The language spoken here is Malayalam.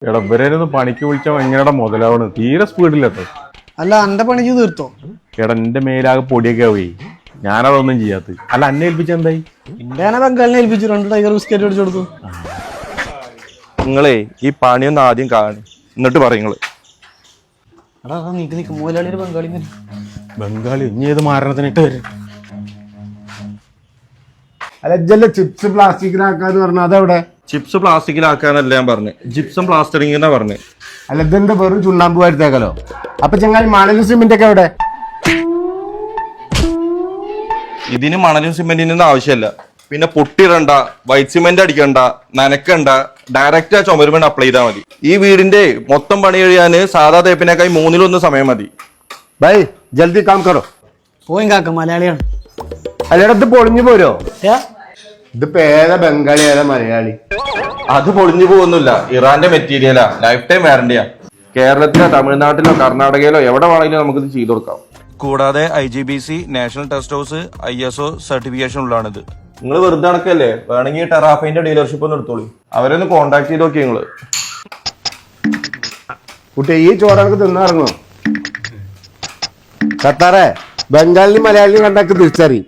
എടാ ഇവരൊന്ന് പണിക്ക് വിളിച്ചാൽ എങ്ങനെയാ മുതലാവണ്? തീരെ സ്പീഡിലെത്തോ. അല്ല എന്റെ പണിക്ക് തീർത്തോ? എടാ എന്റെ മേലാകെ പൊടിയൊക്കെ പോയി, ഞാനതൊന്നും ചെയ്യാത്ത. അല്ല അന്നെ ഏൽപ്പിച്ച എന്തായി? എന്റെ ബംഗാളിനെ ഏൽപ്പിച്ചു, 2 ടൈഗർ ബിസ്ക്കറ്റ് അടിച്ചു കൊടുത്തു. നിങ്ങളെ ഈ പണിയൊന്ന് ആദ്യം കാണും, എന്നിട്ട് പറയുങ്ങള്. എടാ നിക്ക് മുതലാളിയുടെ ബംഗാളി ബംഗാളി ഇനി ഏത് മാരണത്തിനിട്ട് വരും? അല്ല ഇജ്ജല്ലേ ചിപ്സ് പ്ലാസ്റ്റിക്കിലാക്കാന്ന് പറഞ്ഞ അതെവിടെ? ചിപ്സ് പ്ലാസ്റ്റിക്കിലാക്കാന്നല്ല ഞാൻ പറഞ്ഞു, ജിപ്സം പ്ലാസ്റ്ററിംഗ് എന്നാ പറഞ്ഞു. അല്ല ഇതെന്താ വെറും ചുണ്ണാമ്പ് വരുത്തേക്കലോ? അപ്പൊ ചങ്ങായി മണലും സിമെന്റ് ഒക്കെ എവിടെ? ഇതിന് മണലും സിമെന്റിനൊന്നും ആവശ്യമില്ല. പിന്നെ പൊട്ടിടണ്ട, വൈറ്റ് സിമെന്റ് അടിക്കണ്ട, നനക്കണ്ട, ഡയറക്റ്റ് ആ ചുമരുമൺ അപ്ലൈ ചെയ്താൽ മതി. ഈ വീടിന്റെ മൊത്തം പണി കഴിയാന് സാധാ തേപ്പിനേക്കായി 1/3 സമയം മതി. ബൈ ജൽദി കാം കറോ. പോയി കാക്ക മലയാളിയാണ്. അല്ലേടാ ഇത് പൊളിഞ്ഞു പോരോ? ഏ ഇതിപ്പോ ഏതാ ബംഗാളി ഏതാ മലയാളി? അത് പൊളിഞ്ഞു പോകുന്നില്ല, ഇറാന്റെ മെറ്റീരിയലാ, ലൈഫ് ടൈം വാറണ്ടിയാ. കേരളത്തിലോ തമിഴ്നാട്ടിലോ കർണാടകയിലോ എവിടെ വേണമെങ്കിലും നമുക്കിത് ചെയ്തു കൊടുക്കാം. കൂടാതെ IGBC, national test house, ISO certification ഉള്ളതാണിത്. നിങ്ങൾ വെറുതെ കണക്കല്ലേ, വേണമെങ്കിൽ ടെറാഫൈന്റെ ഡീലർഷിപ്പ് ഒന്ന് എടുത്തോളൂ, അവരൊന്ന് കോൺടാക്ട് ചെയ്ത് നോക്കി നിങ്ങള്. കുട്ടി ഈ ചോറക്ക് തിന്നിറങ്ങോ? സത്താറേ ബംഗാളിനും മലയാളിനും കണ്ടൊക്കെ തിരിച്ചറി.